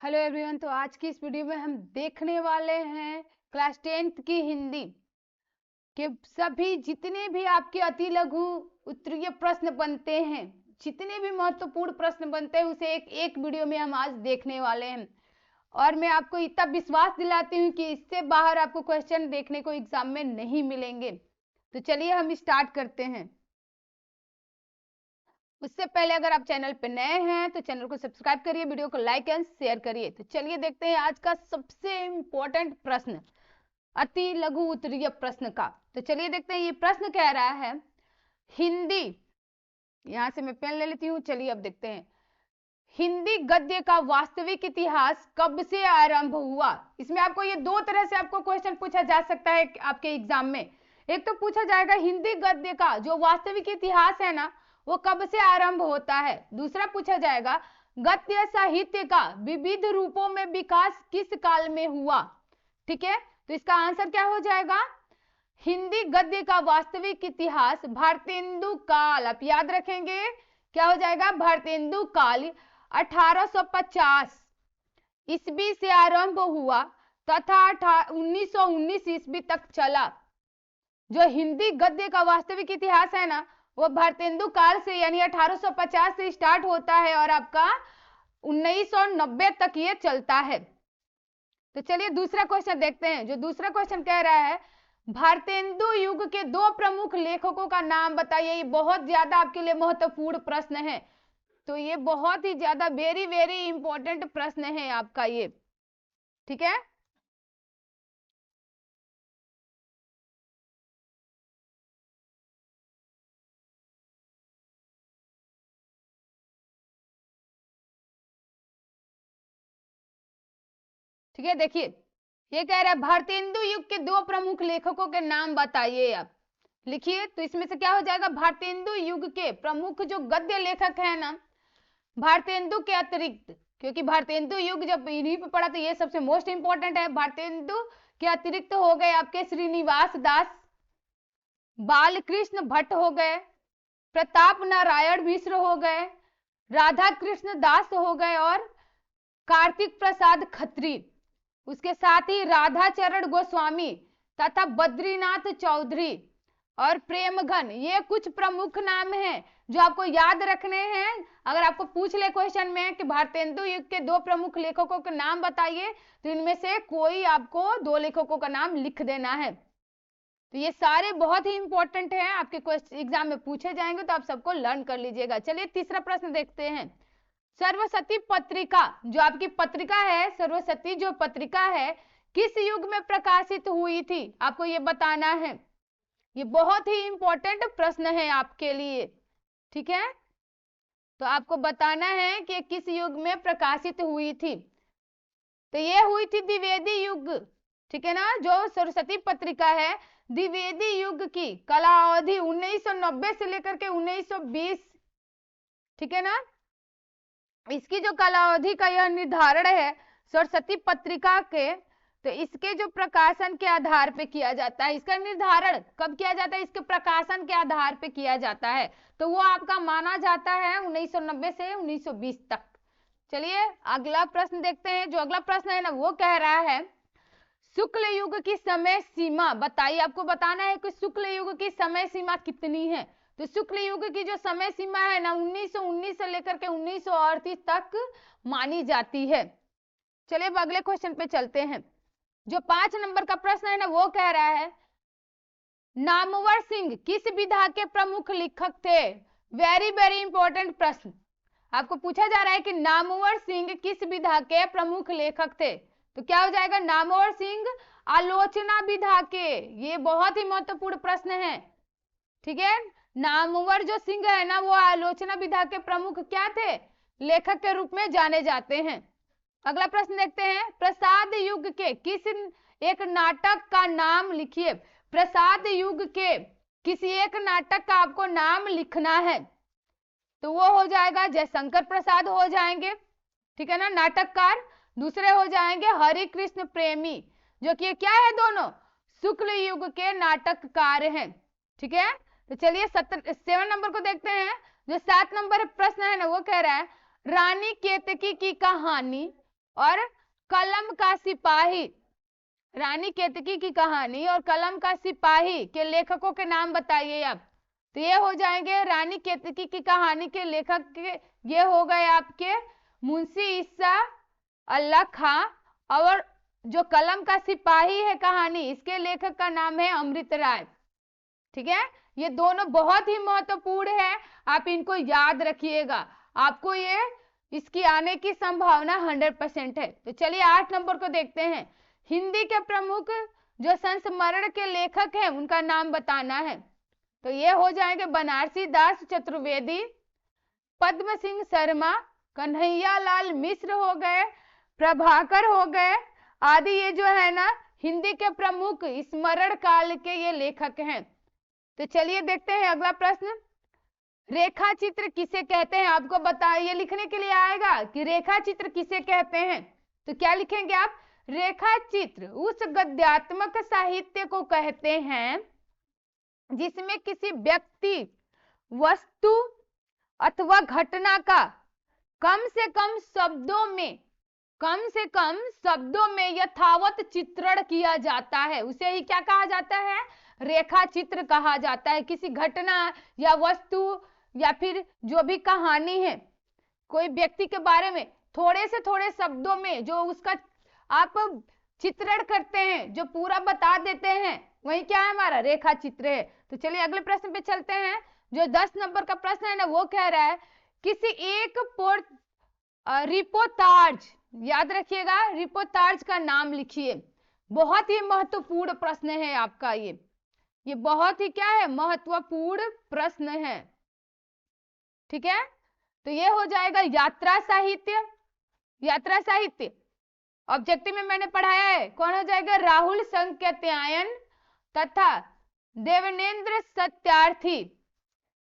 Hello everyone. तो आज की इस वीडियो में हम देखने वाले हैं क्लास 10th की हिंदी के सभी जितने भी आपके अति लघु उत्तरीय प्रश्न बनते हैं, जितने भी महत्वपूर्ण प्रश्न बनते हैं, उसे एक वीडियो में हम आज देखने वाले हैं। और मैं आपको इतना विश्वास दिलाती हूँ कि इससे बाहर आपको क्वेश्चन देखने को एग्जाम में नहीं मिलेंगे। तो चलिए हम स्टार्ट करते हैं। उससे पहले अगर आप चैनल पे नए हैं तो चैनल को सब्सक्राइब करिए, वीडियो को लाइक एंड शेयर करिए। तो चलिए देखते हैं आज का सबसे इंपॉर्टेंट प्रश्न, अति लघु उत्तरीय प्रश्न का। तो चलिए देखते हैं ये प्रश्न कह रहा है हिंदी, यहां से मैं पेन ले लेती हूँ। चलिए अब देखते हैं हिंदी गद्य का वास्तविक इतिहास कब से आरंभ हुआ। इसमें आपको ये दो तरह से आपको क्वेश्चन पूछा जा सकता है आपके एग्जाम में। एक तो पूछा जाएगा हिंदी गद्य का जो वास्तविक इतिहास है ना, वो कब से आरंभ होता है। दूसरा पूछा जाएगा गद्य साहित्य का विविध रूपों में विकास किस काल में हुआ। ठीक है, तो इसका आंसर क्या हो जाएगा, हिंदी गद्य का वास्तविक इतिहास भारतेंदु काल। आप याद रखेंगे क्या हो जाएगा, भारतेंदु काल 1850 ईस्वी से आरंभ हुआ तथा 1919 ईस्वी तक चला। जो हिंदी गद्य का वास्तविक इतिहास है ना, वो भारतेंदु काल से यानी 1850 से स्टार्ट होता है और आपका 1990 तक ये चलता है। तो चलिए दूसरा क्वेश्चन देखते हैं। जो दूसरा क्वेश्चन कह रहा है भारतेंदु युग के दो प्रमुख लेखकों का नाम बताइए। ये बहुत ज्यादा आपके लिए महत्वपूर्ण प्रश्न है। तो ये बहुत ही ज्यादा वेरी वेरी इंपॉर्टेंट प्रश्न है आपका ये। ठीक है, ठीक है। देखिए ये कह रहा है भारतेंदु युग के दो प्रमुख लेखकों के नाम बताइए। आप लिखिए। तो इसमें से क्या हो जाएगा, भारतेंदु युग के प्रमुख जो गद्य लेखक है ना, भारतेंदु के अतिरिक्त, क्योंकि भारतेंदु युग जब इन्हीं पे पढ़ा तो ये सबसे मोस्ट इंपॉर्टेंट है। भारतेंदु के अतिरिक्त हो गए आपके श्रीनिवास दास, बालकृष्ण भट्ट हो गए, प्रताप नारायण मिश्र हो गए, राधा कृष्ण दास हो गए और कार्तिक प्रसाद खत्री। उसके साथ ही राधाचरण गोस्वामी तथा बद्रीनाथ चौधरी और प्रेमघन, ये कुछ प्रमुख नाम हैं जो आपको याद रखने हैं। अगर आपको पूछ ले क्वेश्चन में कि भारतेंदु युग के दो प्रमुख लेखकों के नाम बताइए, तो इनमें से कोई आपको दो लेखकों का नाम लिख देना है। तो ये सारे बहुत ही इंपॉर्टेंट हैं, आपके क्वेश्चन एग्जाम में पूछे जाएंगे, तो आप सबको लर्न कर लीजिएगा। चलिए तीसरा प्रश्न देखते हैं। सर्वसती पत्रिका जो आपकी पत्रिका है, सर्वसती जो पत्रिका है, किस युग में प्रकाशित हुई थी, आपको ये बताना है। ये बहुत ही इंपॉर्टेंट प्रश्न है आपके लिए। ठीक है, तो आपको बताना है कि किस युग में प्रकाशित हुई थी। तो ये हुई थी द्विवेदी युग। ठीक है ना, जो सरस्वती पत्रिका है द्विवेदी युग की कला अवधि 1990 से लेकर के 1920। ठीक है ना, इसकी जो कालावधि का यह निर्धारण है सरस्वती पत्रिका के, तो इसके जो प्रकाशन के आधार पे किया जाता है। इसका निर्धारण कब किया जाता है, इसके प्रकाशन के आधार पे किया जाता है। तो वो आपका माना जाता है 1990 से 1920 तक। चलिए अगला प्रश्न देखते हैं। जो अगला प्रश्न है ना, वो कह रहा है शुक्ल युग की समय सीमा बताइए। आपको बताना है कि शुक्ल युग की समय सीमा कितनी है। तो शुक्ल युग की जो समय सीमा है ना, 1919 से लेकर के 1938 तक मानी जाती है। चलिए अब अगले क्वेश्चन पे चलते हैं। जो 5 नंबर का प्रश्न है ना, वो कह रहा है नामवर सिंह किस विधा के प्रमुख लेखक थे। वेरी वेरी इंपॉर्टेंट प्रश्न आपको पूछा जा रहा है कि नामवर सिंह किस विधा के प्रमुख लेखक थे। तो क्या हो जाएगा, नामवर सिंह आलोचना विधा के। ये बहुत ही महत्वपूर्ण प्रश्न है। ठीक है, नामवर जो सिंह है ना, वो आलोचना विधा के प्रमुख क्या थे, लेखक के रूप में जाने जाते हैं। अगला प्रश्न देखते हैं। प्रसाद युग के किस एक नाटक का नाम लिखिए। प्रसाद युग के किसी एक नाटक का आपको नाम लिखना है। तो वो हो जाएगा जयशंकर प्रसाद हो जाएंगे, ठीक है ना, नाटककार। दूसरे हो जाएंगे हरि कृष्ण प्रेमी, जो कि क्या है, दोनों शुक्ल युग के नाटककार हैं। ठीक है, तो चलिए 7 नंबर को देखते हैं। जो 7 नंबर प्रश्न है ना, वो कह रहा है रानी केतकी की कहानी और कलम का सिपाही, रानी केतकी की कहानी और कलम का सिपाही के लेखकों के नाम बताइए आप। तो ये हो जाएंगे रानी केतकी की कहानी के लेखक के, ये हो गए आपके मुंशी ईसा अल्लाह खां। और जो कलम का सिपाही है कहानी, इसके लेखक का नाम है अमृत राय। ठीक है, ये दोनों बहुत ही महत्वपूर्ण है, आप इनको याद रखिएगा, आपको ये इसकी आने की संभावना 100% है। तो चलिए 8 नंबर को देखते हैं। हिंदी के प्रमुख जो संस्मरण के लेखक हैं उनका नाम बताना है। तो ये हो जाएंगे बनारसी दास चतुर्वेदी, पद्म सिंह शर्मा, कन्हैया लाल मिश्र हो गए, प्रभाकर हो गए आदि। ये जो है ना हिंदी के प्रमुख स्मरण काल के ये लेखक हैं। तो चलिए देखते हैं अगला प्रश्न। रेखा चित्र किसे कहते हैं? आपको बताइए, लिखने के लिए आएगा कि रेखा चित्र किसे कहते हैं। तो क्या लिखेंगे आप? रेखा चित्र उस गद्यात्मक साहित्य को कहते हैं जिसमें किसी व्यक्ति, वस्तु अथवा घटना का कम से कम शब्दों में यथावत चित्रण किया जाता है, उसे ही क्या कहा जाता है? रेखा चित्र कहा जाता है। किसी घटना या वस्तु या फिर जो भी कहानी है, कोई व्यक्ति के बारे में थोड़े से थोड़े शब्दों में जो उसका आप चित्रण करते हैं, जो पूरा बता देते हैं, वही क्या है? हमारा रेखा चित्र है। तो चलिए अगले प्रश्न पे चलते हैं। जो 10 नंबर का प्रश्न है ना, वो कह रहा है किसी एक रिपोर्टाज, याद रखिएगा रिपोर्टाज का नाम लिखिए। बहुत ही महत्वपूर्ण प्रश्न है आपका ये बहुत ही क्या है? महत्वपूर्ण प्रश्न है। ठीक है, तो ये हो जाएगा यात्रा साहित्य। यात्रा साहित्य ऑब्जेक्टिव में मैंने पढ़ाया है, कौन हो जाएगा? राहुल संकेत्यायन तथा देवनेंद्र सत्यार्थी।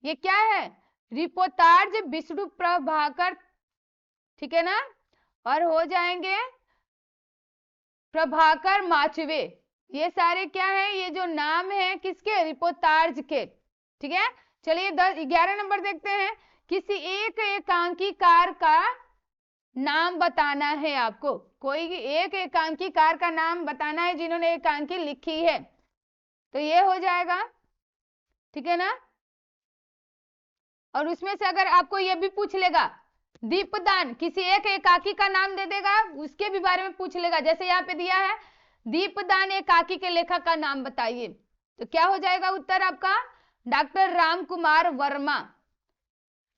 ये क्या है? रिपोर्टाज विष्णु प्रभाकर, ठीक है ना, और हो जाएंगे प्रभाकर माचवे। ये सारे क्या है? ये जो नाम है किसके? रिपोर्टाज के। ठीक है, चलिए 11 नंबर देखते हैं। किसी एक एकांकीकार का नाम बताना है आपको। कोई एक एकांकीकार का नाम बताना है जिन्होंने एकांकी लिखी है। तो ये हो जाएगा, ठीक है ना। और उसमें से अगर आपको ये भी पूछ लेगा दीपदान, किसी एक एकाकी का नाम दे देगा, उसके भी बारे में पूछ लेगा। जैसे यहाँ पे दिया है दीपदान एकाकी के लेखक का नाम बताइए, तो क्या हो जाएगा उत्तर आपका? डॉक्टर राम कुमार वर्मा।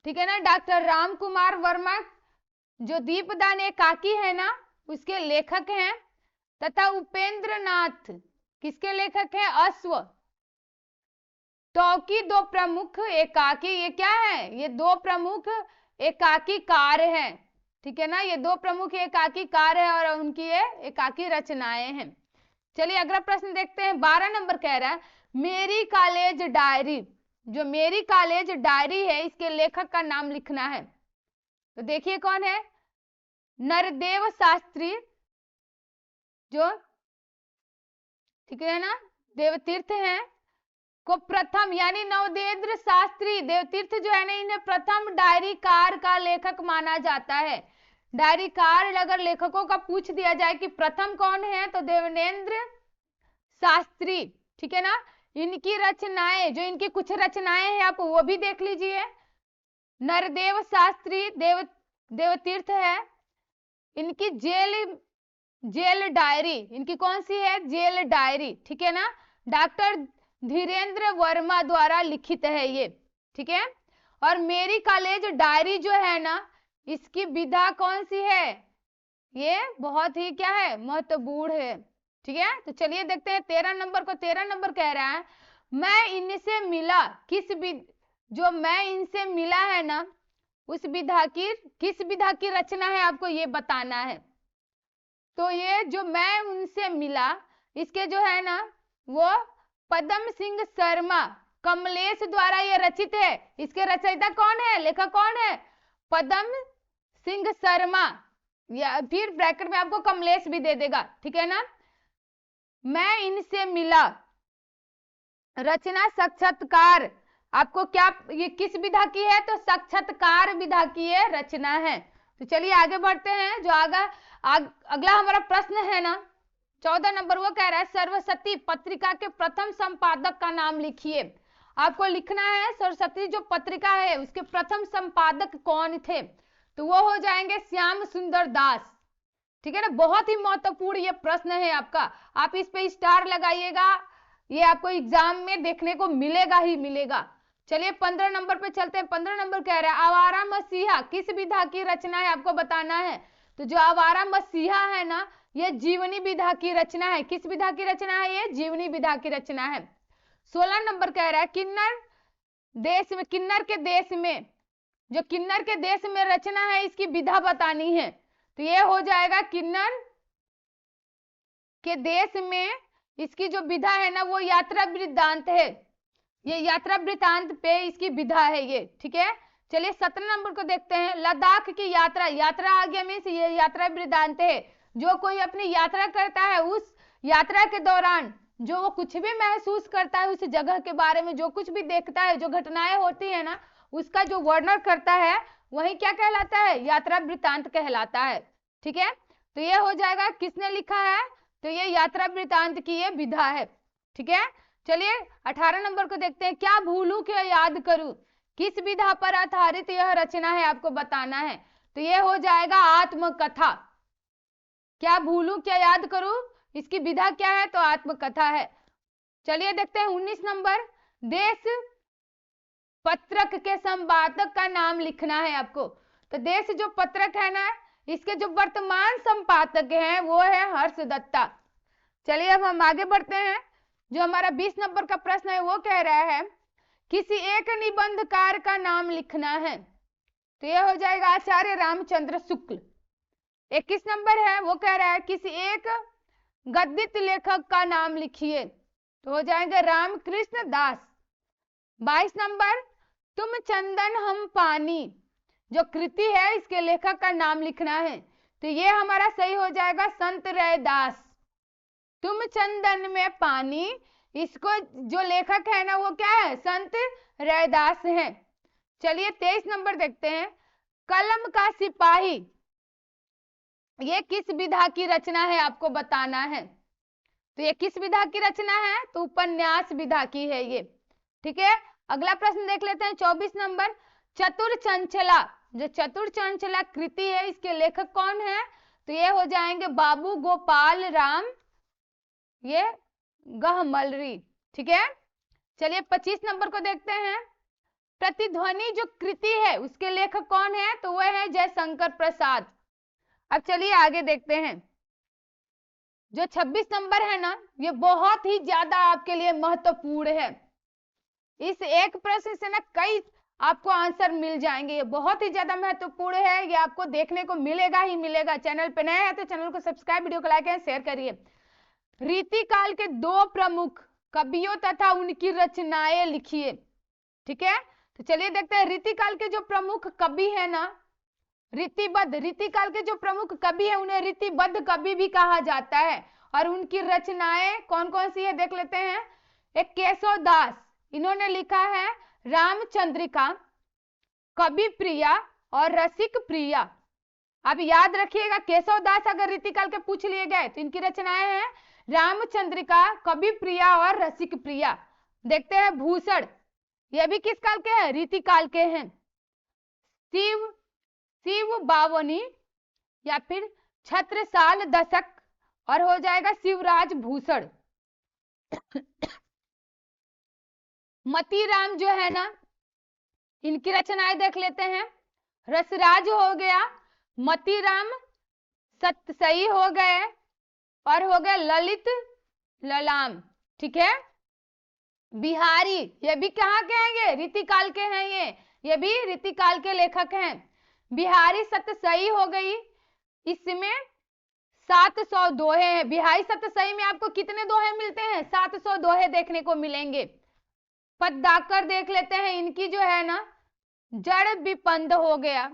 ठीक है ना, डॉक्टर राम कुमार वर्मा जो दीपदान एकाकी है ना, उसके लेखक हैं। तथा उपेंद्र नाथ किसके लेखक हैं? अश्व टॉकी दो प्रमुख एकाकी। ये क्या है? ये दो प्रमुख एकाकी कार हैं। ठीक है ना, ये दो प्रमुख एकाकी कार है और उनकी ये एकाकी रचनाएं हैं। चलिए अगला प्रश्न देखते हैं। 12 नंबर कह रहा है मेरी कॉलेज डायरी। जो मेरी कॉलेज डायरी है, इसके लेखक का नाम लिखना है। तो देखिए कौन है? नरदेव शास्त्री, जो ठीक है ना देवतीर्थ हैं, को प्रथम, यानी नवदेंद्र शास्त्री देवतीर्थ जो है ना, इन्हें प्रथम डायरीकार का लेखक माना जाता है। डायरीकार अगर लेखकों का पूछ दिया जाए कि प्रथम कौन है, तो देवनेंद्र शास्त्री। ठीक है ना, इनकी रचनाएं, जो इनकी कुछ रचनाएं हैं आप वो भी देख लीजिए। नरदेव शास्त्री देवतीर्थ है, इनकी जेल डायरी, इनकी कौन सी है? Jail diary. ठीक है ना, डॉक्टर धीरेन्द्र वर्मा द्वारा लिखित है ये। ठीक है, और मेरी कॉलेज डायरी जो है ना, इसकी विधा कौन सी है? ये बहुत ही क्या है? महत्वपूर्ण है। ठीक है, तो चलिए देखते हैं 13 नंबर को। 13 नंबर कह रहा है मैं इनसे मिला, जो मैं इनसे मिला है ना, उस विधा की, किस विधा की रचना है आपको ये बताना है। तो ये जो मैं उनसे मिला, इसके जो है ना वो पद्म सिंह शर्मा कमलेश द्वारा ये रचित है। इसके रचयिता कौन है? लेखक कौन है? पद्म सिंह शर्मा, या फिर ब्रैकेट में आपको कमलेश भी दे देगा। ठीक है ना, मैं इनसे मिला रचना साक्षात्कार। आपको क्या, ये किस विधा की है? तो साक्षात्कार विधा की ये रचना है। तो चलिए आगे बढ़ते हैं। जो अगला हमारा प्रश्न है ना 14 नंबर, वो कह रहा है सरस्वती पत्रिका के प्रथम संपादक का नाम लिखिए। आपको लिखना है सरस्वती जो पत्रिका है उसके प्रथम संपादक कौन थे, तो वो हो जाएंगे श्याम सुंदर दास। ठीक है ना, बहुत ही महत्वपूर्ण ये प्रश्न है आपका, आप इस पे स्टार लगाइएगा, ये आपको एग्जाम में देखने को मिलेगा ही मिलेगा। चलिए 15 नंबर पे चलते हैं। 15 नंबर कह रहा है आवारा मसीहा किस विधा की रचना है, आपको बताना है। तो जो आवारा मसीहा है ना, ये जीवनी विधा की रचना है। किस विधा की रचना है, ये जीवनी विधा की रचना है। 16 नंबर कह रहा है किन्नर के देश में, जो किन्नर के देश में रचना है इसकी विधा बतानी है। तो ये हो जाएगा किन्नर के देश में इसकी जो विधा है ना वो यात्रा वृत्तांत है। ये यात्रा वृत्तांत पे इसकी विधा है ये। ठीक है, चलिए 17 नंबर को देखते हैं। लद्दाख की यात्रा, यात्रा आ गया मीन्स ये यात्रा वृत्तांत है। जो कोई अपनी यात्रा करता है उस यात्रा के दौरान जो वो कुछ भी महसूस करता है उस जगह के बारे में, जो कुछ भी देखता है, जो घटनाएं होती है ना उसका जो वर्णन करता है वही क्या कहलाता है, यात्रा वृत्तांत कहलाता है। ठीक है, तो ये हो जाएगा किसने लिखा है, तो ये यात्रा वृत्तांत की ये विधा है। ठीक है, चलिए 18 नंबर को देखते हैं। क्या भूलूं क्या याद करूं, किस विधा पर आधारित यह रचना है, आपको बताना है। तो ये हो जाएगा आत्मकथा। क्या भूलूं क्या याद करूं, इसकी विधा क्या है, तो आत्मकथा है। चलिए देखते हैं 19 नंबर। देश पत्रक के संपादक का नाम लिखना है आपको। तो देश जो पत्रक है ना इसके जो वर्तमान संपादक हैं वो है हर्ष दत्ता। चलिए अब हम आगे बढ़ते हैं। जो हमारा 20 नंबर का प्रश्न है वो कह रहा है किसी एक निबंधकार का नाम लिखना है। तो यह हो जाएगा आचार्य रामचंद्र शुक्ल। 21 नंबर है वो कह रहा है किसी एक गद्यित लेखक का नाम लिखिए। तो हो जाएंगे रामकृष्ण दास। 22 नंबर तुम चंदन हम पानी, जो कृति है इसके लेखक का नाम लिखना है। तो ये हमारा सही हो जाएगा संत रैदास। तुम चंदन में पानी, इसको जो लेखक है ना वो क्या है, संत रैदास है। चलिए 23 नंबर देखते हैं। कलम का सिपाही, ये किस विधा की रचना है, आपको बताना है। तो ये किस विधा की रचना है, तो उपन्यास विधा की है ये। ठीक है, अगला प्रश्न देख लेते हैं 24 नंबर। चतुर चंचला, जो चतुर चंचला कृति है इसके लेखक कौन है, तो ये हो जाएंगे बाबू गोपाल राम ये गहमलरी। ठीक है, चलिए 25 नंबर को देखते हैं। प्रतिध्वनि जो कृति है उसके लेखक कौन है, तो वह है जयशंकर प्रसाद। अब चलिए आगे देखते हैं। जो 26 नंबर है ना ये बहुत ही ज्यादा आपके लिए महत्वपूर्ण है। इस एक प्रश्न से ना कई आपको आंसर मिल जाएंगे, ये बहुत ही ज्यादा महत्वपूर्ण है, ये आपको देखने को मिलेगा ही मिलेगा। चैनल पे नए हैं तो चैनल को सब्सक्राइब, वीडियो को लाइक एंड शेयर करिए। रीतिकाल के दो प्रमुख कवियों तथा उनकी रचनाएं लिखिए। ठीक है, तो चलिए देखते हैं रीतिकाल के जो प्रमुख कवि है ना, रीतिकाल के जो प्रमुख कवि है उन्हें रीतिबद्ध कवि भी कहा जाता है। और उनकी रचनाएं कौन कौन सी है देख लेते हैं। एक केशव दास, इन्होंने लिखा है रामचंद्रिका, कवि प्रिया और रसिक प्रिया। अब याद रखिएगा केशव दास अगर रीतिकाल के पूछ लिए गए तो इनकी रचनाएं हैं रामचंद्रिका, कवि प्रिया और रसिक प्रिया। देखते हैं भूषण, ये भी किस काल के हैं, रीतिकाल के हैं। शिव बावनी या फिर छत्रसाल दशक और हो जाएगा शिवराज भूषण। मतीराम जो है ना इनकी रचनाएं देख लेते हैं। रसराज हो गया, मतीराम सतसई हो गए और हो गए ललित ललाम। ठीक है, बिहारी ये भी कहाँ के हैं, ये रीतिकाल के हैं, ये भी रीतिकाल के लेखक हैं। बिहारी सतसई हो गई, इसमें 700 दोहे हैं। बिहारी सतसई में आपको कितने दोहे मिलते हैं, 700 दोहे देखने को मिलेंगे। पद्माकर देख लेते हैं, इनकी जो है ना जड़ विपंद हो गया,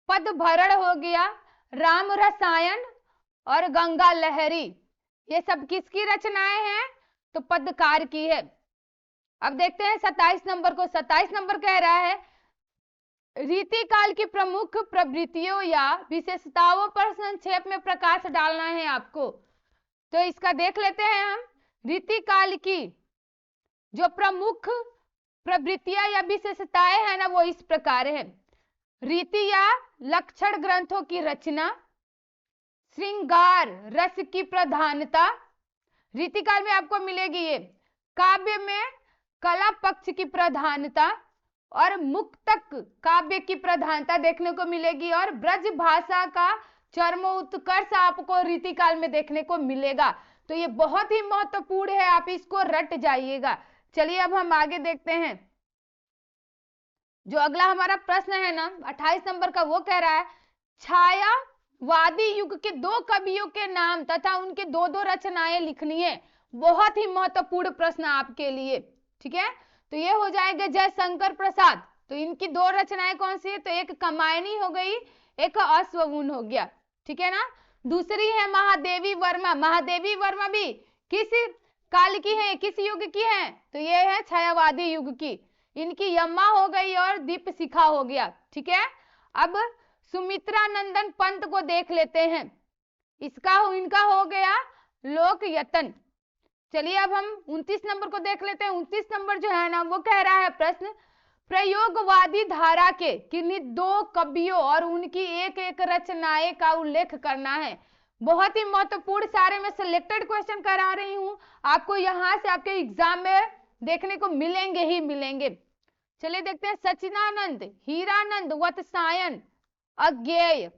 पद भरण हो गया, राम रसायन और गंगा लहरी, ये सब किसकी रचनाएं हैं, तो पद्मकार की है। अब देखते हैं 27 नंबर को। 27 नंबर कह रहा है रीतिकाल की प्रमुख प्रवृत्तियों या विशेषताओं पर संक्षेप में प्रकाश डालना है आपको। तो इसका देख लेते हैं हम। रीतिकाल की जो प्रमुख प्रवृत्तियां या विशेषताएं हैं ना, वो इस प्रकार है। रीति या लक्षण ग्रंथों की रचना, श्रृंगार रस की प्रधानता, रीतिकाल में आपको मिलेगी ये। काव्य में कला पक्ष की प्रधानता और मुक्तक काव्य की प्रधानता देखने को मिलेगी, और ब्रज भाषा का चरमोत्कर्ष आपको रीतिकाल में देखने को मिलेगा। तो ये बहुत ही महत्वपूर्ण है, आप इसको रट जाइएगा। चलिए अब हम आगे देखते हैं। जो अगला हमारा प्रश्न है ना 28 नंबर का, वो कह रहा है छायावादी युग के 2 कवियों के नाम तथा उनके 2-2 रचनाएं लिखनी है। बहुत ही महत्वपूर्ण प्रश्न आपके लिए, ठीक है। तो ये हो जाएगा जयशंकर प्रसाद। तो इनकी 2 रचनाएं कौन सी है? तो एक कमायनी हो गई, एक अश्वगुण हो गया, ठीक है ना। दूसरी है महादेवी वर्मा। महादेवी वर्मा भी किस काल की है, किस युग की है? तो ये है छायावादी युग की। इनकी यम्मा हो गई और दीपशिखा हो गया, ठीक है। अब सुमित्रा नंदन पंत को देख लेते हैं। इनका हो गया लोक यतन। चलिए अब हम 29 नंबर को देख लेते हैं। 29 नंबर जो है ना, वो कह रहा है प्रश्न प्रयोगवादी धारा के किन्हीं 2 कवियों और उनकी एक रचनाएं का उल्लेख करना है। बहुत ही महत्वपूर्ण, सारे में सिलेक्टेड क्वेश्चन करा रही हूं आपको, यहां से आपके एग्जाम में देखने को मिलेंगे ही मिलेंगे। चलिए देखते हैं। सचिदानंद, हीरानंद, वत्सायन, अज्ञेय,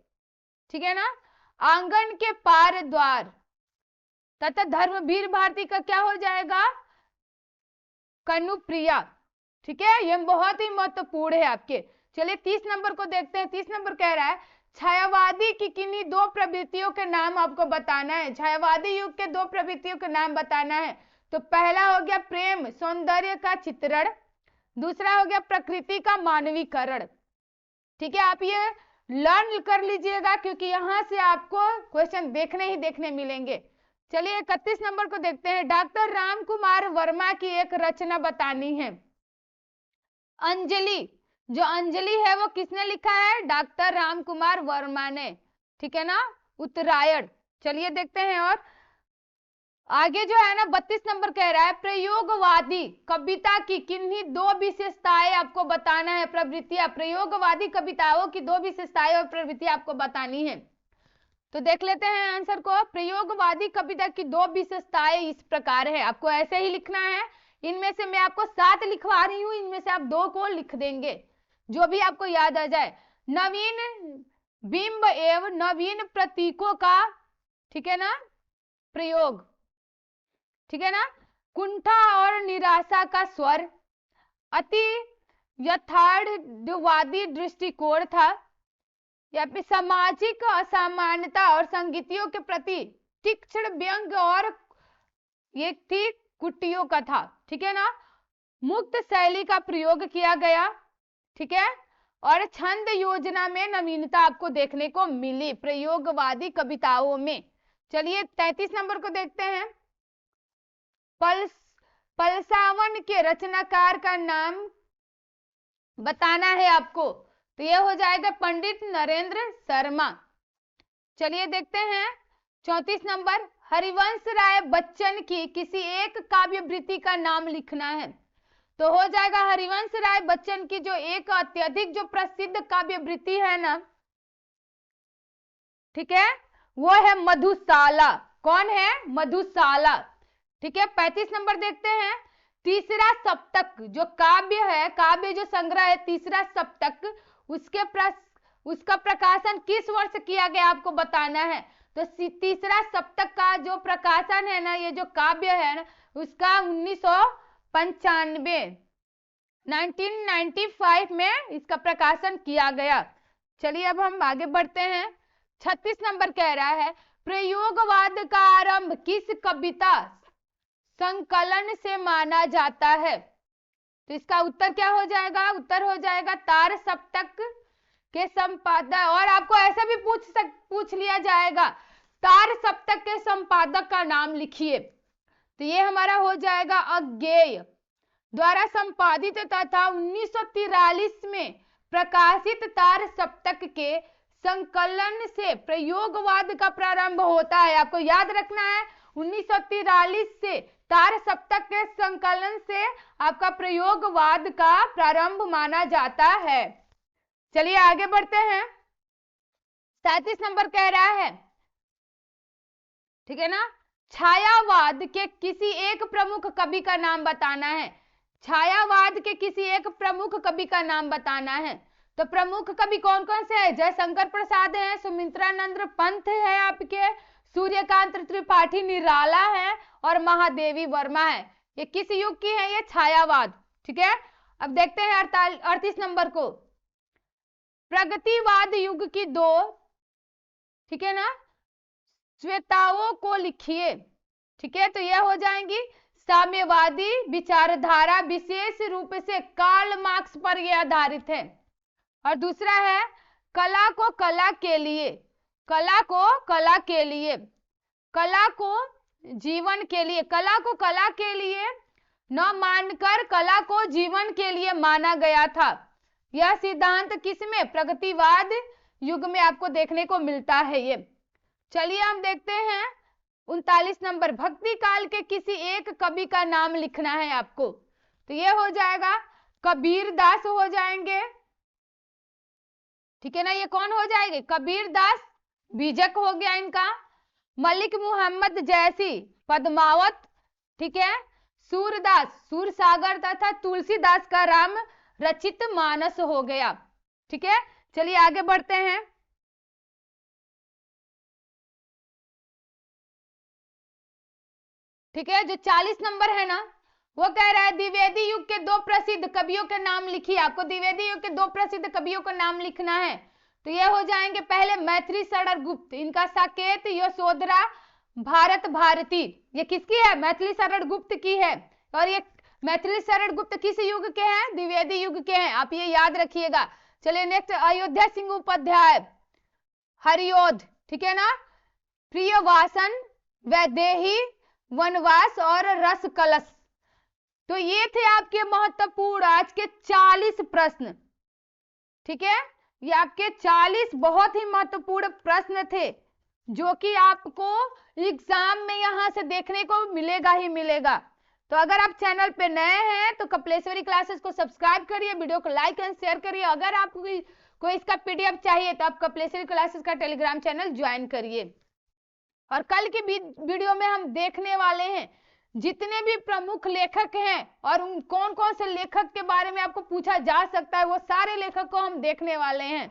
ठीक है ना, आंगन के पार द्वार तथा धर्मवीर भारती का क्या हो जाएगा? कनुप्रिया, ठीक है। ये बहुत ही महत्वपूर्ण है आपके। चलिए 30 नंबर को देखते हैं। 30 नंबर कह रहा है छायावादी की किन्हीं 2 प्रवृत्तियों के नाम आपको बताना है। छायावादी युग के 2 प्रवृत्तियों के नाम बताना है। तो पहला हो गया प्रेम सौंदर्य का चित्रण, दूसरा हो गया प्रकृति का मानवीकरण, ठीक है। आप ये लर्न कर लीजिएगा क्योंकि यहां से आपको क्वेश्चन देखने ही देखने मिलेंगे। चलिए 31 नंबर को देखते हैं। डॉक्टर राम कुमार वर्मा की एक रचना बतानी है। अंजलि, जो अंजलि है वो किसने लिखा है? डॉक्टर राम कुमार वर्मा ने, ठीक है ना। उत्तरायण। चलिए देखते हैं और आगे जो है ना 32 नंबर कह रहा है प्रयोगवादी कविता की किन्हीं 2 विशेषताएं आपको बताना है। प्रवृत्तियां, प्रयोगवादी कविताओं की 2 विशेषताएं और प्रवृत्तियां आपको बतानी है। तो देख लेते हैं आंसर को। प्रयोगवादी कविता की 2 विशेषताएं इस प्रकार है, आपको ऐसे ही लिखना है। इनमें से मैं आपको 7 लिखवा रही हूं, इनमें से आप 2 को लिख देंगे, जो भी आपको याद आ जाए। नवीन बिंब एवं नवीन प्रतीकों का, ठीक है ना, प्रयोग, ठीक है ना। कुंठा और निराशा का स्वर, अति यथार्थवादी दृष्टिकोण था, या फिर सामाजिक असमानता और संगीतियों के प्रति तीक्ष्ण व्यंग और ये थी कुटियों का था, ठीक है ना। मुक्त शैली का प्रयोग किया गया, ठीक है, और छंद योजना में नवीनता आपको देखने को मिली प्रयोगवादी कविताओं में। चलिए 33 नंबर को देखते हैं। पलसावन के रचनाकार का नाम बताना है आपको। तो यह हो जाएगा पंडित नरेंद्र शर्मा। चलिए देखते हैं 34 नंबर। हरिवंश राय बच्चन की किसी एक काव्यवृत्ति का नाम लिखना है। तो हो जाएगा हरिवंश राय बच्चन की जो एक अत्यधिक जो प्रसिद्ध काव्यवृत्ति है ना, ठीक है, वो है मधुशाला। कौन है? मधुशाला, ठीक है। 35 नंबर देखते हैं। तीसरा सप्तक जो काव्य है, काव्य जो संग्रह है तीसरा सप्तक, उसका प्रकाशन किस वर्ष किया गया आपको बताना है। तो तीसरा सप्तक का जो प्रकाशन है ना, ये जो काव्य है ना, उसका 1995 1995 में इसका प्रकाशन किया गया। चलिए अब हम आगे बढ़ते हैं। 36 नंबर कह रहा है प्रयोगवाद का आरंभ किस कविता संकलन से माना जाता है। तो इसका उत्तर क्या हो जाएगा? उत्तर हो जाएगा तार सप्तक के संपादक, और आपको ऐसा भी पूछ लिया जाएगा तार सप्तक के संपादक का नाम लिखिए। तो ये हमारा हो जाएगा अज्ञेय द्वारा संपादित तथा 1943 में प्रकाशित तार सप्तक के संकलन से प्रयोगवाद का प्रारंभ होता है। आपको याद रखना है 1943 से तार सप्तक के संकलन से आपका प्रयोगवाद का प्रारंभ माना जाता है। चलिए आगे बढ़ते हैं। 37 नंबर कह रहा है, ठीक है ना, छायावाद के किसी एक प्रमुख कवि का नाम बताना है। छायावाद के किसी एक प्रमुख कवि का नाम बताना है। तो प्रमुख कवि कौन कौन से है? जयशंकर प्रसाद है, सुमित्रानंद पंत है, आपके सूर्यकांत त्रिपाठी निराला है और महादेवी वर्मा है। ये किस युग की है? ये छायावाद। ठीक है, अब देखते हैं 38 नंबर को। प्रगतिवाद युग की दो, ठीक है ना, श्वेताओं को लिखिए। ठीक है, तो यह हो जाएंगी साम्यवादी विचारधारा, विशेष रूप से कार्ल मार्क्स पर यह आधारित है। और दूसरा है कला को कला के लिए, कला को कला के लिए, कला को जीवन के लिए, कला को कला के लिए न मानकर कला को जीवन के लिए माना गया था। यह सिद्धांत किसमें? प्रगतिवाद युग में आपको देखने को मिलता है ये। चलिए हम देखते हैं 39 नंबर, भक्ति काल के किसी एक कवि का नाम लिखना है आपको। तो ये हो जाएगा कबीर दास हो जाएंगे। ठीक है ना, ये कौन हो जाएंगे? कबीर दास बीजक हो गया इनका, मलिक मुहम्मद जैसी पद्मावत, ठीक है, सूरदास सूरसागर तथा तुलसीदास का राम रचित मानस हो गया। ठीक है, चलिए आगे बढ़ते हैं। ठीक है, जो 40 नंबर है ना, वो कह रहा है द्विवेदी युग के दो प्रसिद्ध कवियों के नाम लिखिए। आपको द्विवेदी युग के दो प्रसिद्ध कवियों का नाम लिखना है। तो ये हो जाएंगे पहले मैथिली शरण गुप्त, इनका साकेत यशोधरा भारत भारती, ये किसकी है? मैथिली शरण गुप्त की है। और ये मैथिली शरण गुप्त किस युग के हैं? द्विवेदी युग के हैं, आप ये याद रखिएगा। चलिए नेक्स्ट, अयोध्या सिंह उपाध्याय, हरियोध, ठीक है ना, प्रियवासन, वैदेही, वनवास और रस कलश। तो ये थे आपके महत्वपूर्ण आज के 40 प्रश्न। ठीक है, ये आपके 40 बहुत ही महत्वपूर्ण प्रश्न थे जो कि आपको एग्जाम में यहां से देखने को मिलेगा ही मिलेगा। तो अगर आप चैनल पे नए हैं तो कपिलेश्वरी क्लासेस को सब्सक्राइब करिए, वीडियो को लाइक एंड शेयर करिए। अगर आपको कोई इसका पीडीएफ चाहिए तो आप कपिलेश्वरी क्लासेस का टेलीग्राम चैनल ज्वाइन करिए। और कल की वीडियो में हम देखने वाले हैं जितने भी प्रमुख लेखक हैं और उन कौन कौन से लेखक के बारे में आपको पूछा जा सकता है, वो सारे लेखक को हम देखने वाले हैं।